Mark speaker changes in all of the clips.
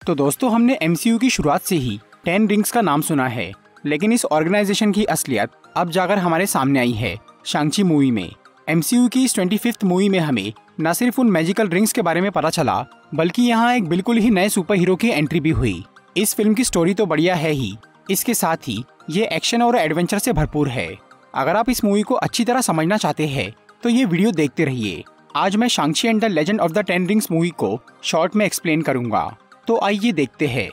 Speaker 1: तो दोस्तों, हमने एमसीयू की शुरुआत से ही 10 रिंग्स का नाम सुना है, लेकिन इस ऑर्गेनाइजेशन की असलियत अब जाकर हमारे सामने आई है शांग-ची मूवी में। एमसीयू की इस 25th मूवी में हमें न सिर्फ उन मैजिकल रिंग्स के बारे में पता चला, बल्कि यहाँ एक बिल्कुल ही नए सुपर हीरो की एंट्री भी हुई। इस फिल्म की स्टोरी तो बढ़िया है ही, इसके साथ ही ये एक्शन और एडवेंचर से भरपूर है। अगर आप इस मूवी को अच्छी तरह समझना चाहते हैं तो ये वीडियो देखते रहिए। आज मैं Shang Chi and the legend of the 10 rings movie को शॉर्ट में एक्सप्लेन करूंगा, तो आइए देखते हैं।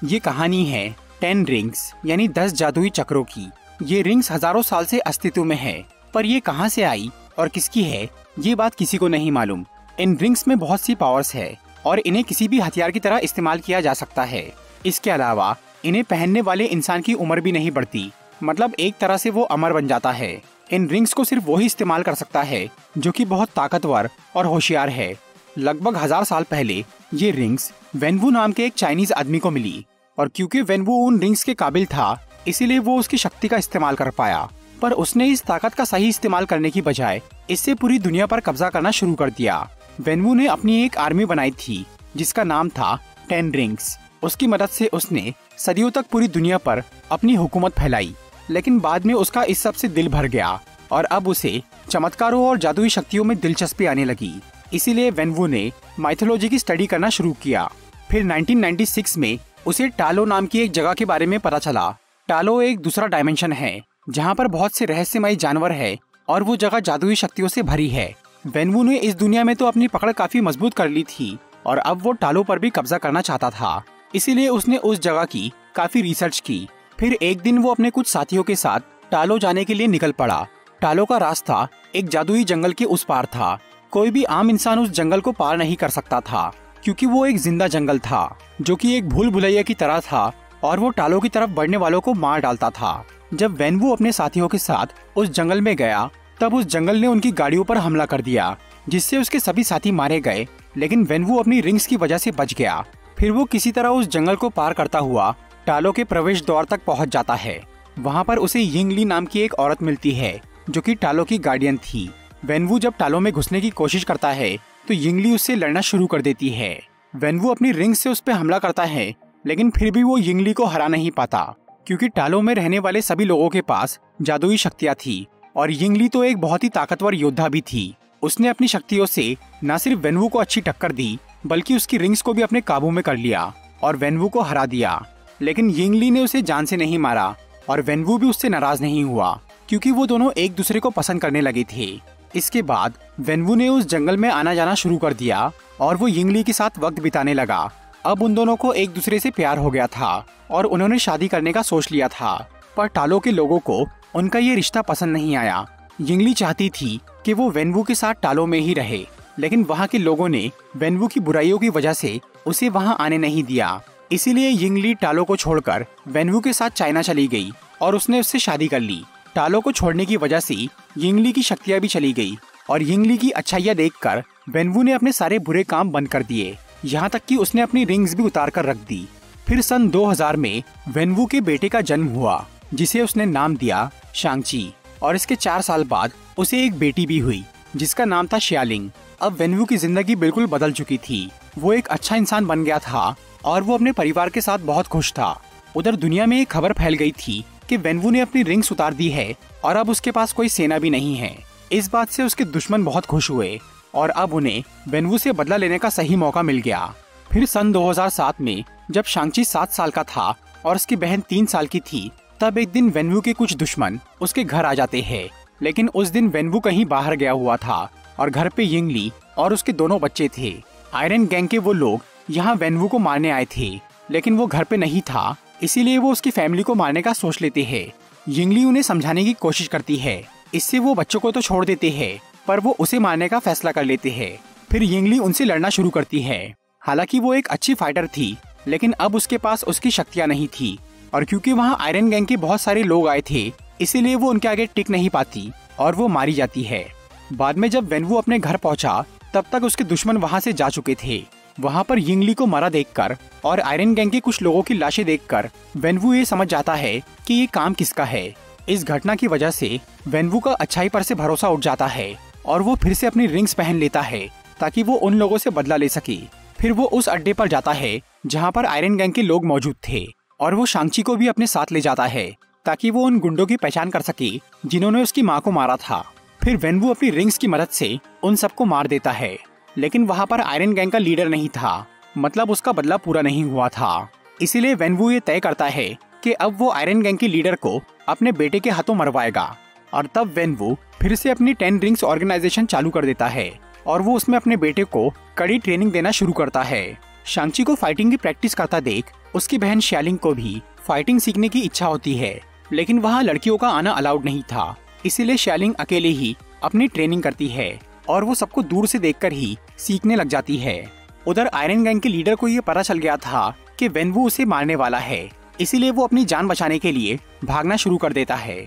Speaker 1: ये कहानी है 10 रिंग्स यानी 10 जादुई चक्रों की। ये रिंग्स हजारों साल से अस्तित्व में है, पर ये कहां से आई और किसकी है, ये बात किसी को नहीं मालूम। इन रिंग्स में बहुत सी पावर्स है और इन्हें किसी भी हथियार की तरह इस्तेमाल किया जा सकता है। इसके अलावा इन्हें पहनने वाले इंसान की उम्र भी नहीं बढ़ती, मतलब एक तरह से वो अमर बन जाता है। इन रिंग्स को सिर्फ वही इस्तेमाल कर सकता है जो कि बहुत ताकतवर और होशियार है। लगभग 1000 साल पहले ये रिंग्स वेनवू नाम के एक चाइनीज आदमी को मिली, और क्योंकि वेनवू उन रिंग्स के काबिल था, इसीलिए वो उसकी शक्ति का इस्तेमाल कर पाया। पर उसने इस ताकत का सही इस्तेमाल करने की बजाय इससे पूरी दुनिया पर कब्जा करना शुरू कर दिया। वेनवू ने अपनी एक आर्मी बनाई थी जिसका नाम था 10 रिंग्स। उसकी मदद से उसने सदियों तक पूरी दुनिया पर अपनी हुकूमत फैलाई, लेकिन बाद में उसका इस सब से दिल भर गया और अब उसे चमत्कारों और जादुई शक्तियों में दिलचस्पी आने लगी। इसीलिए वेनवू ने माइथोलॉजी की स्टडी करना शुरू किया। फिर 1996 में उसे टालो नाम की एक जगह के बारे में पता चला। टालो एक दूसरा डायमेंशन है जहाँ पर बहुत से रहस्यमयी जानवर है और वो जगह जादुई शक्तियों से भरी है। वेनवू ने इस दुनिया में तो अपनी पकड़ काफी मजबूत कर ली थी और अब वो टालो पर भी कब्जा करना चाहता था, इसीलिए उसने उस जगह की काफी रिसर्च की। फिर एक दिन वो अपने कुछ साथियों के साथ टालो जाने के लिए निकल पड़ा। टालो का रास्ता एक जादुई जंगल के उस पार था। कोई भी आम इंसान उस जंगल को पार नहीं कर सकता था, क्योंकि वो एक जिंदा जंगल था जो कि एक भूल भुलैया की तरह था और वो टालो की तरफ बढ़ने वालों को मार डालता था। जब वेनवू अपने साथियों के साथ उस जंगल में गया, तब उस जंगल ने उनकी गाड़ियों पर हमला कर दिया, जिससे उसके सभी साथी मारे गए, लेकिन वेनवू अपनी रिंग्स की वजह से बच गया। फिर वो किसी तरह उस जंगल को पार करता हुआ टालो के प्रवेश द्वार तक पहुंच जाता है। वहां पर उसे यिंगली नाम की एक औरत मिलती है जो कि टालो की गार्डियन थी। वेनवू जब टालो में घुसने की कोशिश करता है तो यिंगली उससे लड़ना शुरू कर देती है। वेनवू अपनी रिंग से उस पर हमला करता है, लेकिन फिर भी वो यिंगली को हरा नहीं पाता, क्योंकि टालो में रहने वाले सभी लोगों के पास जादुई शक्तियाँ थी और यिंगली तो एक बहुत ही ताकतवर योद्धा भी थी। उसने अपनी शक्तियों से न सिर्फ वेनवू को अच्छी टक्कर दी, बल्कि उसकी रिंग्स को भी अपने काबू में कर लिया और वेनवू को हरा दिया। लेकिन यिंगली ने उसे जान से नहीं मारा और वेनवू भी उससे नाराज नहीं हुआ, क्योंकि वो दोनों एक दूसरे को पसंद करने लगे थे। इसके बाद वेनवू ने उस जंगल में आना जाना शुरू कर दिया और वो यिंगली के साथ वक्त बिताने लगा। अब उन दोनों को एक दूसरे से प्यार हो गया था और उन्होंने शादी करने का सोच लिया था, पर टालो के लोगों को उनका ये रिश्ता पसंद नहीं आया। यिंगली चाहती थी कि वो वेनवू के साथ टालो में ही रहे, लेकिन वहाँ के लोगों ने वेनवू की बुराइयों की वजह से उसे वहाँ आने नहीं दिया। इसीलिए यिंगली टालो को छोड़कर वेनवू के साथ चाइना चली गई और उसने उससे शादी कर ली। टालो को छोड़ने की वजह से यिंगली की शक्तियाँ भी चली गई और यिंगली की अच्छाइयाँ देखकर वेनवू ने अपने सारे बुरे काम बंद कर दिए, यहाँ तक कि उसने अपनी रिंग्स भी उतार कर रख दी। फिर सन 2000 में वेनवू के बेटे का जन्म हुआ, जिसे उसने नाम दिया शांग-ची, और इसके 4 साल बाद उसे एक बेटी भी हुई जिसका नाम था शियालिंग। अब वेनवू की जिंदगी बिल्कुल बदल चुकी थी। वो एक अच्छा इंसान बन गया था और वो अपने परिवार के साथ बहुत खुश था। उधर दुनिया में एक खबर फैल गई थी कि वेनवू ने अपनी रिंग्स उतार दी है और अब उसके पास कोई सेना भी नहीं है। इस बात से उसके दुश्मन बहुत खुश हुए और अब उन्हें वेनवू से बदला लेने का सही मौका मिल गया। फिर सन 2007 में जब शांग-ची 7 साल का था और उसकी बहन 3 साल की थी, तब एक दिन वेनवू के कुछ दुश्मन उसके घर आ जाते हैं। लेकिन उस दिन वेनवू कहीं बाहर गया हुआ था और घर पे यिंगली और उसके दोनों बच्चे थे। आयरन गैंग के वो लोग यहाँ वेनवू को मारने आए थे, लेकिन वो घर पे नहीं था, इसीलिए वो उसकी फैमिली को मारने का सोच लेते हैं। यिंगली उन्हें समझाने की कोशिश करती है, इससे वो बच्चों को तो छोड़ देते हैं, पर वो उसे मारने का फैसला कर लेते हैं। फिर यिंगली उनसे लड़ना शुरू करती है। हालांकि वो एक अच्छी फाइटर थी, लेकिन अब उसके पास उसकी शक्तियाँ नहीं थी, और क्योंकि वहाँ आयरन गैंग के बहुत सारे लोग आए थे, इसीलिए वो उनके आगे टिक नहीं पाती और वो मारी जाती है। बाद में जब वेनवू अपने घर पहुंचा, तब तक उसके दुश्मन वहां से जा चुके थे। वहां पर यिंगली को मरा देखकर और आयरन गैंग के कुछ लोगों की लाशें देखकर वेनवू ये समझ जाता है कि ये काम किसका है। इस घटना की वजह से वेनवू का अच्छाई पर से भरोसा उठ जाता है और वो फिर से अपनी रिंग्स पहन लेता है ताकि वो उन लोगों से बदला ले सके। फिर वो उस अड्डे पर जाता है जहाँ पर आयरन गैंग के लोग मौजूद थे और वो शांग-ची को भी अपने साथ ले जाता है ताकि वो उन गुंडों की पहचान कर सके जिन्होंने उसकी माँ को मारा था। फिर वेनवू अपनी रिंग्स की मदद से उन सबको मार देता है, लेकिन वहाँ पर आयरन गैंग का लीडर नहीं था, मतलब उसका बदला पूरा नहीं हुआ था। इसीलिए वेनवू ये तय करता है कि अब वो आयरन गैंग के लीडर को अपने बेटे के हाथों मरवाएगा। और तब वेनवू फिर से अपनी 10 रिंग्स ऑर्गेनाइजेशन चालू कर देता है और वो उसमें अपने बेटे को कड़ी ट्रेनिंग देना शुरू करता है। शांग-ची को फाइटिंग की प्रैक्टिस करता देख उसकी बहन श्यालिंग को भी फाइटिंग सीखने की इच्छा होती है, लेकिन वहाँ लड़कियों का आना अलाउड नहीं था। इसीलिए श्यालिंग अकेले ही अपनी ट्रेनिंग करती है और वो सबको दूर से देखकर ही सीखने लग जाती है। उधर आयरन गैंग के लीडर को ये पता चल गया था कि वेनवू उसे मारने वाला है, इसीलिए वो अपनी जान बचाने के लिए भागना शुरू कर देता है।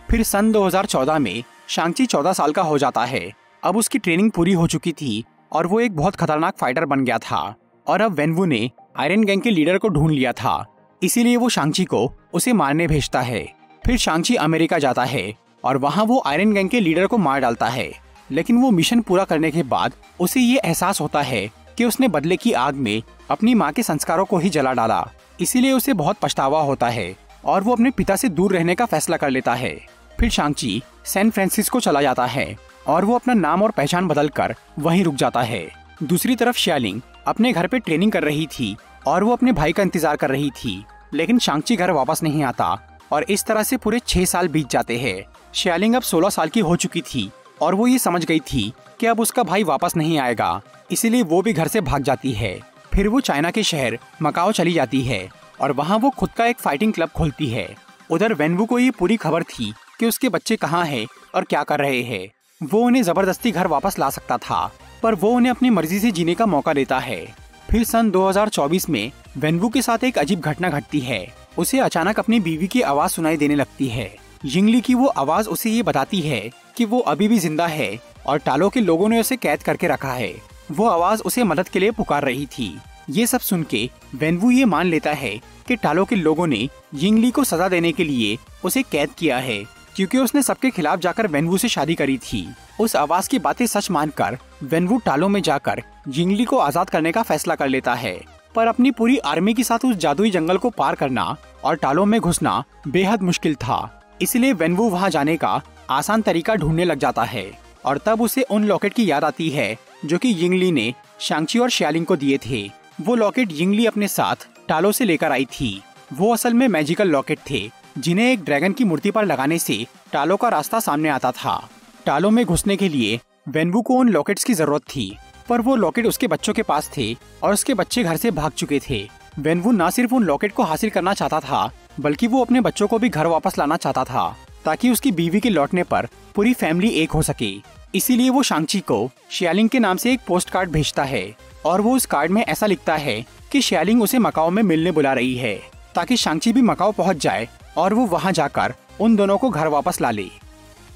Speaker 1: फिर सन 2014 में शांग-ची 14 साल का हो जाता है। अब उसकी ट्रेनिंग पूरी हो चुकी थी और वो एक बहुत खतरनाक फाइटर बन गया था और अब वेनवू ने आयरन गैंग के लीडर को ढूंढ लिया था, इसीलिए वो शांग-ची को उसे मारने भेजता है। फिर शांग-ची अमेरिका जाता है और वहाँ वो आयरन गैंग के लीडर को मार डालता है, लेकिन वो मिशन पूरा करने के बाद उसे ये एहसास होता है कि उसने बदले की आग में अपनी माँ के संस्कारों को ही जला डाला। इसीलिए उसे बहुत पछतावा होता है और वो अपने पिता से दूर रहने का फैसला कर लेता है। फिर शांग-ची सैन फ्रांसिस्को चला जाता है और वो अपना नाम और पहचान बदलकर वहीं रुक जाता है। दूसरी तरफ श्यालिंग अपने घर पे ट्रेनिंग कर रही थी और वो अपने भाई का इंतजार कर रही थी, लेकिन शांग-ची घर वापस नहीं आता और इस तरह से पूरे 6 साल बीत जाते हैं। श्यालिंग अब 16 साल की हो चुकी थी और वो ये समझ गई थी कि अब उसका भाई वापस नहीं आएगा, इसीलिए वो भी घर से भाग जाती है। फिर वो चाइना के शहर मकाओ चली जाती है और वहाँ वो खुद का एक फाइटिंग क्लब खोलती है। उधर वेनवू को ये पूरी खबर थी कि उसके बच्चे कहाँ हैं और क्या कर रहे हैं। वो उन्हें जबरदस्ती घर वापस ला सकता था, पर वो उन्हें अपनी मर्जी से जीने का मौका देता है। फिर सन 2024 में वेनवू के साथ एक अजीब घटना घटती है। उसे अचानक अपनी बीवी की आवाज सुनाई देने लगती है। यिंगली की वो आवाज उसे ये बताती है कि वो अभी भी जिंदा है और टालो के लोगों ने उसे कैद करके रखा है। वो आवाज उसे मदद के लिए पुकार रही थी। ये सब सुन के वेनवू ये मान लेता है कि टालो के लोगों ने यिंगली को सजा देने के लिए उसे कैद किया है, क्योंकि उसने सबके खिलाफ जाकर वेनवू से शादी करी थी। उस आवाज की बातें सच मानकर वेनवू टालो में जाकर यिंगली को आजाद करने का फैसला कर लेता है, पर अपनी पूरी आर्मी के साथ उस जादुई जंगल को पार करना और टालो में घुसना बेहद मुश्किल था। इसलिए वेनवू वहां जाने का आसान तरीका ढूंढने लग जाता है और तब उसे उन लॉकेट की याद आती है जो कि यिंगली ने शांग-ची और श्यालिंग को दिए थे। वो लॉकेट यिंगली अपने साथ टालो से लेकर आई थी। वो असल में मैजिकल लॉकेट थे जिन्हें एक ड्रैगन की मूर्ति पर लगाने से टालो का रास्ता सामने आता था। टालो में घुसने के लिए वेनवू को उन लॉकेट्स की जरूरत थी, पर वो लॉकेट उसके बच्चों के पास थे और उसके बच्चे घर से भाग चुके थे। वेनवू न सिर्फ उन लॉकेट को हासिल करना चाहता था, बल्कि वो अपने बच्चों को भी घर वापस लाना चाहता था ताकि उसकी बीवी के लौटने पर पूरी फैमिली एक हो सके। इसीलिए वो शांग-ची को श्यालिंग के नाम से एक पोस्ट कार्ड भेजता है और वो उस कार्ड में ऐसा लिखता है कि श्यालिंग उसे मकाओ में मिलने बुला रही है, ताकि शांग-ची भी मकाओ पहुंच जाए और वो वहां जाकर उन दोनों को घर वापस ला ले।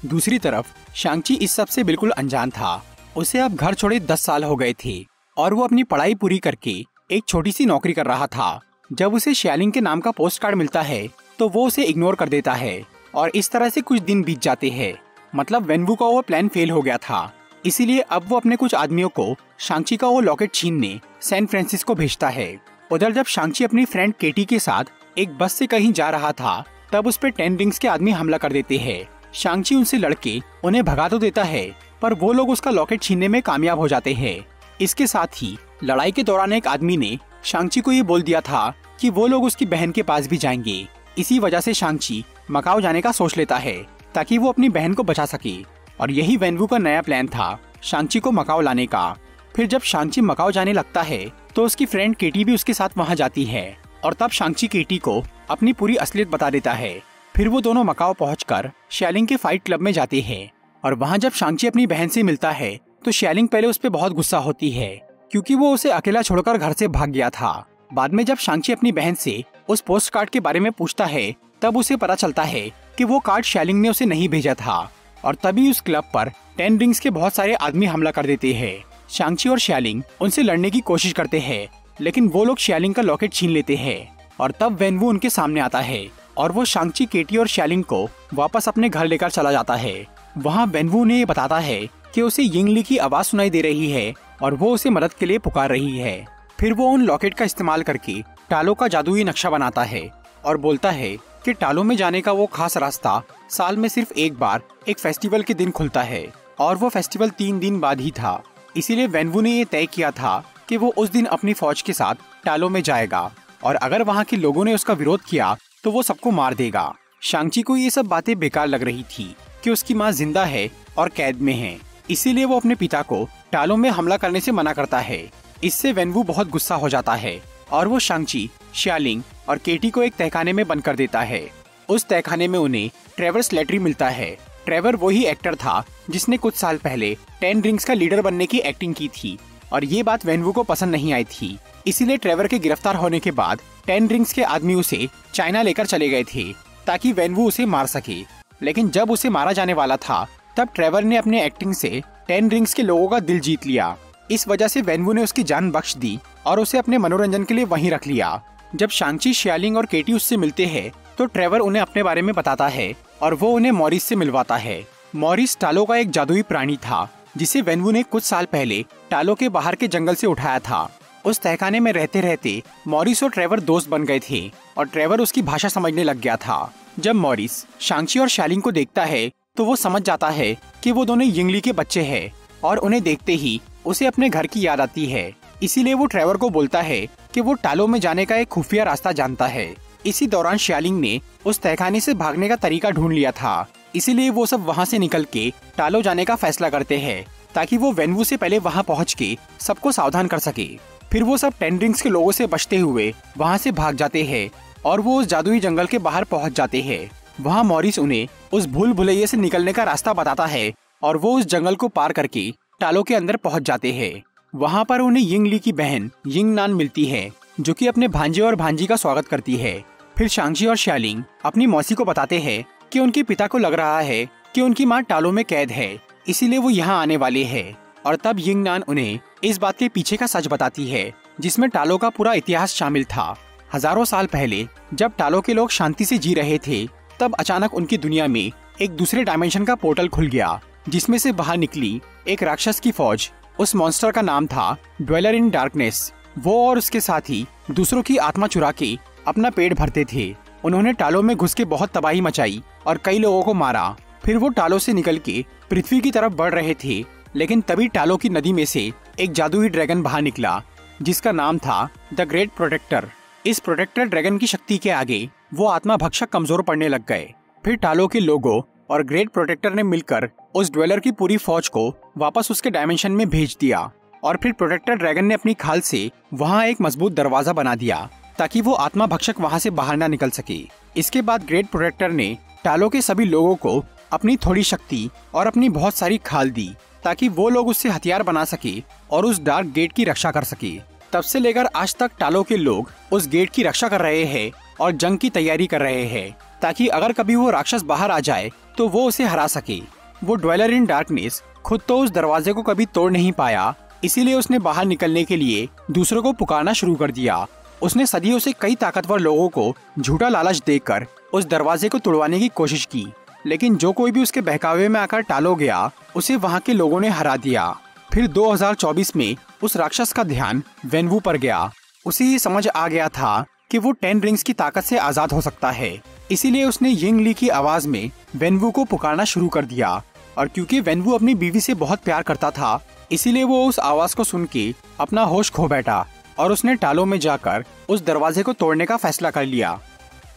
Speaker 1: दूसरी तरफ शांग-ची इस सब से बिल्कुल अनजान था। उसे अब घर छोड़े 10 साल हो गए थे और वो अपनी पढ़ाई पूरी करके एक छोटी सी नौकरी कर रहा था। जब उसे श्यालिंग के नाम का पोस्ट कार्ड मिलता है तो वो उसे इग्नोर कर देता है और इस तरह से कुछ दिन बीत जाते हैं। मतलब वेनवू का वो प्लान फेल हो गया था, इसीलिए अब वो अपने कुछ आदमियों को शांग-ची का वो लॉकेट छीनने सैन फ्रांसिस्को भेजता है। उधर जब शांग-ची अपनी फ्रेंड केटी के साथ एक बस से कहीं जा रहा था, तब उस पे 10 रिंग्स के आदमी हमला कर देते हैं। शांग-ची उनसे लड़के उन्हें भगा तो देता है, पर वो लोग उसका लॉकेट छीनने में कामयाब हो जाते हैं। इसके साथ ही लड़ाई के दौरान एक आदमी ने शांग-ची को ये बोल दिया था कि वो लोग उसकी बहन के पास भी जाएंगे। इसी वजह से शांग-ची मकाओ जाने का सोच लेता है ताकि वो अपनी बहन को बचा सके, और यही वेनवू का नया प्लान था शांग-ची को मकाओ लाने का। फिर जब शांग-ची मकाओ जाने लगता है तो उसकी फ्रेंड केटी भी उसके साथ वहाँ जाती है और तब शांग-ची केटी को अपनी पूरी असलियत बता देता है। फिर वो दोनों मकाओ पहुंचकर श्यालिंग के फाइट क्लब में जाते हैं और वहाँ जब शांग-ची अपनी बहन से मिलता है तो श्यालिंग पहले उस पर बहुत गुस्सा होती है, क्योंकि वो उसे अकेला छोड़कर घर से भाग गया था। बाद में जब शांग-ची अपनी बहन से उस पोस्ट कार्ड के बारे में पूछता है, तब उसे पता चलता है कि वो कार्ड श्यालिंग ने उसे नहीं भेजा था और तभी उस क्लब पर 10 रिंग्स के बहुत सारे आदमी हमला कर देते हैं। शांग-ची और श्यालिंग उनसे लड़ने की कोशिश करते हैं, लेकिन वो लोग श्यालिंग का लॉकेट छीन लेते हैं और तब वेनवू उनके सामने आता है और वो शांग-ची, केटी और शालिंग को वापस अपने घर लेकर चला जाता है। वहाँ वेनवू ने बताता है कि उसे यिंगली की आवाज सुनाई दे रही है और वो उसे मदद के लिए पुकार रही है। फिर वो उन लॉकेट का इस्तेमाल करके टालो का जादुई नक्शा बनाता है और बोलता है कि टालो में जाने का वो खास रास्ता साल में सिर्फ एक बार एक फेस्टिवल के दिन खुलता है और वो फेस्टिवल 3 दिन बाद ही था। इसीलिए वेनवू ने ये तय किया था कि वो उस दिन अपनी फौज के साथ टालो में जाएगा और अगर वहाँ के लोगों ने उसका विरोध किया तो वो सबको मार देगा। शांग-ची को ये सब बातें बेकार लग रही थी कि उसकी माँ जिंदा है और कैद में है, इसीलिए वो अपने पिता को टालो में हमला करने से मना करता है। इससे वेनवू बहुत गुस्सा हो जाता है और वो शांग-ची, शालिंग और केटी को एक तहखाने में बंद कर देता है। उस तहखाने में उन्हें ट्रेवर स्लेटरी मिलता है। ट्रेवर वही एक्टर था जिसने कुछ साल पहले 10 रिंग्स का लीडर बनने की एक्टिंग की थी और ये बात वेनवू को पसंद नहीं आई थी। इसीलिए ट्रेवर के गिरफ्तार होने के बाद 10 रिंग्स के आदमी उसे चाइना लेकर चले गए थे ताकि वेनवू उसे मार सके। लेकिन जब उसे मारा जाने वाला था तब ट्रेवर ने अपने एक्टिंग से 10 रिंग्स के लोगों का दिल जीत लिया। इस वजह से वेनवू ने उसकी जान बख्श दी और उसे अपने मनोरंजन के लिए वहीं रख लिया। जब शांग-ची, शालिंग और केटी उससे मिलते हैं तो ट्रेवर उन्हें अपने बारे में बताता है और वो उन्हें मॉरिस से मिलवाता है। मॉरिस टालो का एक जादुई प्राणी था जिसे वेनवू ने कुछ साल पहले टालो के बाहर के जंगल से उठाया था। उस तहखाने में रहते रहते मॉरिस और ट्रेवर दोस्त बन गए थे और ट्रेवर उसकी भाषा समझने लग गया था। जब मॉरिस शांग-ची और शालिंग को देखता है तो वो समझ जाता है कि वो दोनों यिंगली के बच्चे हैं और उन्हें देखते ही उसे अपने घर की याद आती है। इसीलिए वो ट्रेवर को बोलता है कि वो टालो में जाने का एक खुफिया रास्ता जानता है। इसी दौरान शालिंग ने उस तहखाने से भागने का तरीका ढूंढ लिया था, इसीलिए वो सब वहाँ से निकल के टालो जाने का फैसला करते हैं ताकि वो वेनवू से पहले वहाँ पहुँच के सबको सावधान कर सके। फिर वो सब 10 रिंग्स के लोगों से बचते हुए वहाँ से भाग जाते हैं और वो उस जादुई जंगल के बाहर पहुँच जाते हैं। वहाँ मॉरिस उन्हें उस भूल भुलैया से निकलने का रास्ता बताता है और वो उस जंगल को पार करके टालो के अंदर पहुँच जाते हैं। वहाँ पर उन्हें यिंगली की बहन यिंग नान मिलती है जो कि अपने भांजे और भांजी का स्वागत करती है। फिर शांग-ची और शालिंग अपनी मौसी को बताते हैं कि उनके पिता को लग रहा है कि उनकी माँ टालो में कैद है, इसीलिए वो यहाँ आने वाले हैं। और तब यिंग नान उन्हें इस बात के पीछे का सच बताती है जिसमें टालो का पूरा इतिहास शामिल था। हजारों साल पहले जब टालो के लोग शांति से जी रहे थे तब अचानक उनकी दुनिया में एक दूसरे डायमेंशन का पोर्टल खुल गया जिसमें से बाहर निकली एक राक्षस की फौज। उस मॉन्स्टर का नाम था ड्वेलर इन डार्कनेस। वो और उसके साथी दूसरों की आत्मा चुरा के अपना पेट भरते थे। उन्होंने टालो में घुस के बहुत तबाही मचाई और कई लोगों को मारा। फिर वो टालो से निकल के पृथ्वी की तरफ बढ़ रहे थे, लेकिन तभी टालो की नदी में से एक जादुई ड्रैगन बाहर निकला जिसका नाम था द ग्रेट प्रोटेक्टर। इस प्रोटेक्टर ड्रैगन की शक्ति के आगे वो आत्मा भक्षक कमजोर पड़ने लग गए। फिर टालो के लोगों और ग्रेट प्रोटेक्टर ने मिलकर उस ड्वेलर की पूरी फौज को वापस उसके डायमेंशन में भेज दिया और फिर प्रोटेक्टर ड्रैगन ने अपनी खाल से वहाँ एक मजबूत दरवाजा बना दिया ताकि वो आत्मा भक्षक वहाँ से बाहर ना निकल सके। इसके बाद ग्रेट प्रोटेक्टर ने टालो के सभी लोगों को अपनी थोड़ी शक्ति और अपनी बहुत सारी खाल दी ताकि वो लोग उससे हथियार बना सके और उस डार्क गेट की रक्षा कर सके। तब से लेकर आज तक टालो के लोग उस गेट की रक्षा कर रहे हैं और जंग की तैयारी कर रहे हैं ताकि अगर कभी वो राक्षस बाहर आ जाए तो वो उसे हरा सके। वो ड्वेलर इन डार्कनेस खुद तो उस दरवाजे को कभी तोड़ नहीं पाया, इसीलिए उसने बाहर निकलने के लिए दूसरों को पुकारना शुरू कर दिया। उसने सदियों से कई ताकतवर लोगों को झूठा लालच देकर उस दरवाजे को तोड़वाने की कोशिश की, लेकिन जो कोई भी उसके बहकावे में आकर टालो गया उसे वहाँ के लोगों ने हरा दिया। फिर 2024 में उस राक्षस का ध्यान वेनवू पर गया। उसे ये समझ आ गया था कि वो 10 रिंग्स की ताकत से आजाद हो सकता है, इसीलिए उसने यिंगली की आवाज में वेनवू को पुकारना शुरू कर दिया। और क्योंकि वेनवू अपनी बीवी से बहुत प्यार करता था, इसीलिए वो उस आवाज को सुन के अपना होश खो बैठा और उसने टालो में जाकर उस दरवाजे को तोड़ने का फैसला कर लिया।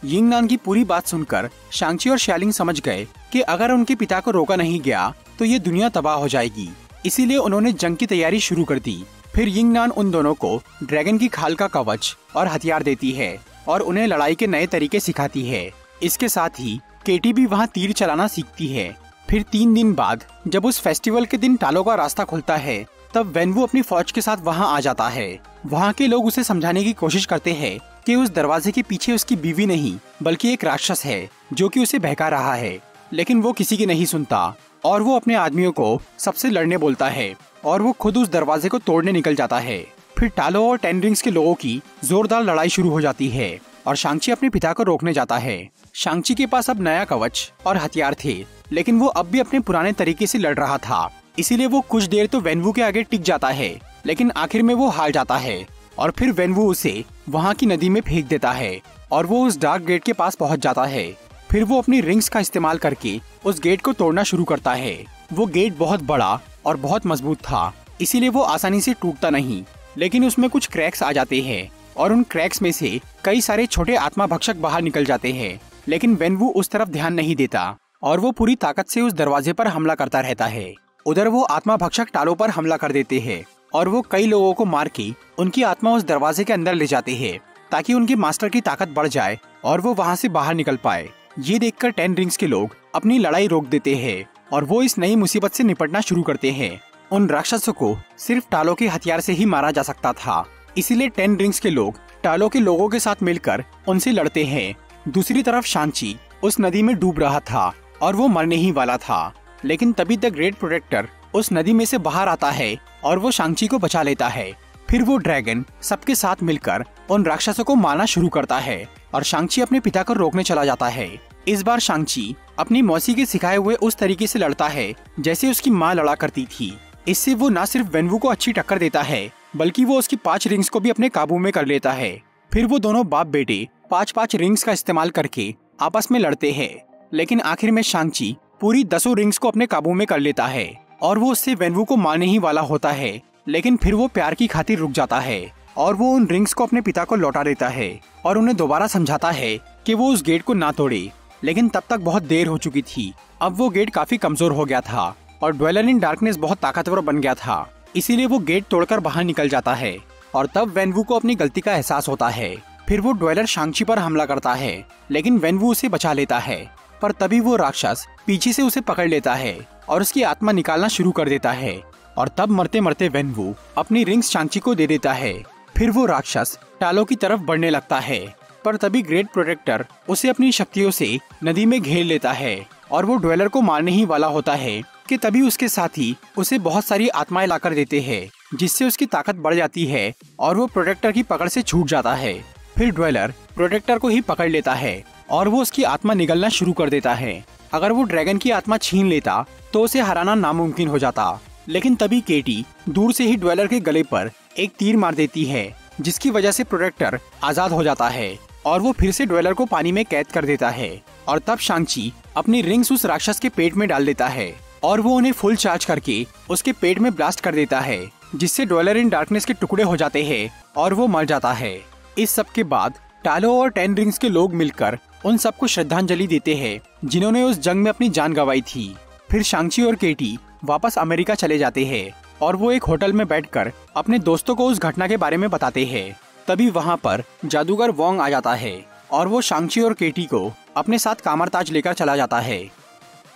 Speaker 1: यिंग नान की पूरी बात सुनकर शांग-ची और शालिंग समझ गए कि अगर उनके पिता को रोका नहीं गया तो ये दुनिया तबाह हो जाएगी, इसीलिए उन्होंने जंग की तैयारी शुरू कर दी। फिर यिंग नान उन दोनों को ड्रैगन की खाल का कवच और हथियार देती है और उन्हें लड़ाई के नए तरीके सिखाती है। इसके साथ ही केटी भी वहाँ तीर चलाना सीखती है। फिर 3 दिन बाद जब उस फेस्टिवल के दिन टालो का रास्ता खुलता है तब वेनवू अपनी फौज के साथ वहाँ आ जाता है। वहाँ के लोग उसे समझाने की कोशिश करते हैं कि उस दरवाजे के पीछे उसकी बीवी नहीं बल्कि एक राक्षस है जो कि उसे बहका रहा है, लेकिन वो किसी की नहीं सुनता और वो अपने आदमियों को सबसे लड़ने बोलता है और वो खुद उस दरवाजे को तोड़ने निकल जाता है। फिर टालो और 10 रिंग्स के लोगों की जोरदार लड़ाई शुरू हो जाती है। और शांग-ची अपने पिता को रोकने जाता है। शांग-ची के पास अब नया कवच और हथियार थे, लेकिन वो अब भी अपने पुराने तरीके से लड़ रहा था। इसीलिए वो कुछ देर तो वेनवू के आगे टिक जाता है, लेकिन आखिर में वो हार जाता है और फिर वेनवू उसे वहाँ की नदी में फेंक देता है और वो उस डार्क गेट के पास पहुँच जाता है। फिर वो अपनी रिंग्स का इस्तेमाल करके उस गेट को तोड़ना शुरू करता है। वो गेट बहुत बड़ा और बहुत मजबूत था, इसीलिए वो आसानी से टूटता नहीं, लेकिन उसमें कुछ क्रैक्स आ जाते हैं और उन क्रैक्स में से कई सारे छोटे आत्मा भक्षक बाहर निकल जाते हैं। लेकिन वेनवू उस तरफ ध्यान नहीं देता और वो पूरी ताकत से उस दरवाजे पर हमला करता रहता है। उधर वो आत्मा भक्षक टालो पर हमला कर देते हैं और वो कई लोगों को मार के उनकी आत्मा उस दरवाजे के अंदर ले जाते हैं ताकि उनके मास्टर की ताकत बढ़ जाए और वो वहाँ से बाहर निकल पाए। ये देखकर 10 रिंग्स के लोग अपनी लड़ाई रोक देते हैं और वो इस नई मुसीबत से निपटना शुरू करते हैं। उन राक्षसों को सिर्फ टालो के हथियार से ही मारा जा सकता था, इसीलिए 10 रिंग्स के लोग टालो के लोगों के साथ मिलकर उनसे लड़ते हैं। दूसरी तरफ शांग-ची उस नदी में डूब रहा था और वो मरने ही वाला था, लेकिन तभी द ग्रेट प्रोटेक्टर उस नदी में से बाहर आता है और वो शांग-ची को बचा लेता है। फिर वो ड्रैगन सबके साथ मिलकर उन राक्षसों को मारना शुरू करता है और शांग-ची अपने पिता को रोकने चला जाता है। इस बार शांग-ची अपनी मौसी के सिखाए हुए उस तरीके से लड़ता है जैसे उसकी माँ लड़ा करती थी। इससे वो न सिर्फ वेनवू को अच्छी टक्कर देता है, बल्कि वो उसकी 5 रिंग्स को भी अपने काबू में कर लेता है। फिर वो दोनों बाप बेटे 5-5 रिंग्स का इस्तेमाल करके आपस में लड़ते हैं, लेकिन आखिर में शांग-ची पूरी 10 रिंग्स को अपने काबू में कर लेता है और वो उससे वेनवू को मारने ही वाला होता है। लेकिन फिर वो प्यार की खातिर रुक जाता है और वो उन रिंग्स को अपने पिता को लौटा देता है और उन्हें दोबारा समझाता है कि वो उस गेट को ना तोड़े। लेकिन तब तक बहुत देर हो चुकी थी। अब वो गेट काफी कमजोर हो गया था और ड्वेलर इन डार्कनेस बहुत ताकतवर बन गया था, इसीलिए वो गेट तोड़कर बाहर निकल जाता है और तब वेनवू को अपनी गलती का एहसास होता है। फिर वो ड्वेलर शांग-ची पर हमला करता है, लेकिन वेनवू उसे बचा लेता है। पर तभी वो राक्षस पीछे से उसे पकड़ लेता है और उसकी आत्मा निकालना शुरू कर देता है और तब मरते मरते वेनवू अपनी रिंग्स शांग-ची को दे देता है। फिर वो राक्षस टालो की तरफ बढ़ने लगता है, पर तभी ग्रेट प्रोटेक्टर उसे अपनी शक्तियों से नदी में घेर लेता है और वो ड्वेलर को मारने ही वाला होता है कि तभी उसके साथी उसे बहुत सारी आत्माएं लाकर देते हैं, जिससे उसकी ताकत बढ़ जाती है और वो प्रोटेक्टर की पकड़ से छूट जाता है। फिर ड्वेलर प्रोटेक्टर को ही पकड़ लेता है और वो उसकी आत्मा निगलना शुरू कर देता है। अगर वो ड्रैगन की आत्मा छीन लेता तो उसे हराना नामुमकिन हो जाता, लेकिन तभी केटी दूर से ही ड्वेलर के गले पर एक तीर मार देती है, जिसकी वजह से प्रोटेक्टर आजाद हो जाता है और वो फिर से ड्वेलर को पानी में कैद कर देता है। और तब शांग-ची अपनी रिंग्स उस राक्षस के पेट में डाल देता है और वो उन्हें फुल चार्ज करके उसके पेट में ब्लास्ट कर देता है, जिससे ड्वेलर इन डार्कनेस के टुकड़े हो जाते हैं और वो मर जाता है। इस सब के बाद टालो और 10 रिंग्स के लोग मिलकर उन सबको श्रद्धांजलि देते हैं जिन्होंने उस जंग में अपनी जान गंवाई थी। फिर शांग-ची और केटी वापस अमेरिका चले जाते हैं और वो एक होटल में बैठकर अपने दोस्तों को उस घटना के बारे में बताते हैं। तभी वहाँ पर जादूगर वोंग आ जाता है और वो शांग-ची और केटी को अपने साथ कामरताज लेकर चला जाता है।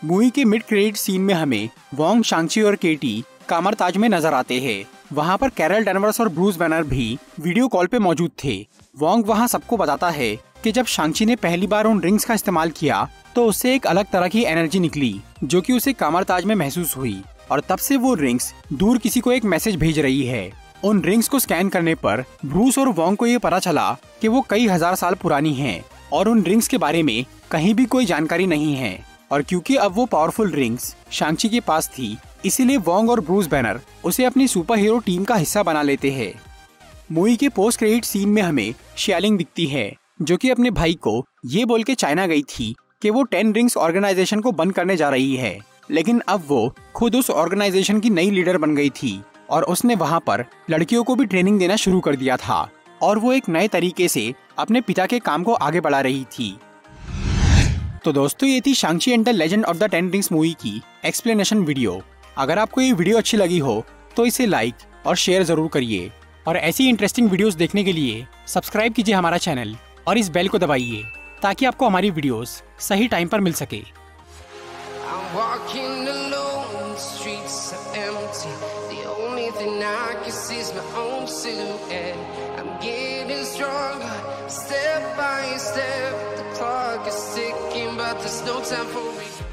Speaker 1: मूवी के मिड क्रेडिट सीन में हमें वोंग, शांग-ची और केटी कामरताज में नजर आते हैं। वहाँ पर कैरल डैनवर्स और ब्रूस बैनर भी वीडियो कॉल पे मौजूद थे। वोंग वहाँ सबको बताता है कि जब शांग-ची ने पहली बार उन रिंग्स का इस्तेमाल किया तो उससे एक अलग तरह की एनर्जी निकली जो कि उसे कामरताज में महसूस हुई और तब से वो रिंग्स दूर किसी को एक मैसेज भेज रही है। उन रिंग्स को स्कैन करने पर ब्रूस और वोंग को ये पता चला कि वो कई हजार साल पुरानी हैं और उन रिंग्स के बारे में कहीं भी कोई जानकारी नहीं है। और क्योंकि अब वो पावरफुल रिंग्स शांग-ची के पास थी, इसीलिए वोंग और ब्रूस बैनर उसे अपनी सुपर हीरो टीम का हिस्सा बना लेते हैं। मूवी के पोस्ट क्रेडिट सीन में हमें शियालिंग दिखती है जो कि अपने भाई को ये बोल के चाइना गई थी कि वो 10 रिंग्स ऑर्गेनाइजेशन को बंद करने जा रही है, लेकिन अब वो खुद उस ऑर्गेनाइजेशन की नई लीडर बन गई थी और उसने वहाँ पर लड़कियों को भी ट्रेनिंग देना शुरू कर दिया था और वो एक नए तरीके से अपने पिता के काम को आगे बढ़ा रही थी। तो दोस्तों, ये थी Shang Chi and the legend of the 10 rings movie की एक्सप्लेनेशन वीडियो। अगर आपको ये वीडियो अच्छी लगी हो तो इसे लाइक और शेयर जरूर करिए और ऐसी इंटरेस्टिंग वीडियोस देखने के लिए सब्सक्राइब कीजिए हमारा चैनल और इस बेल को दबाइए ताकि आपको हमारी वीडियोस सही टाइम पर मिल सके।
Speaker 2: Step by step, the clock is ticking, but there's no time for me.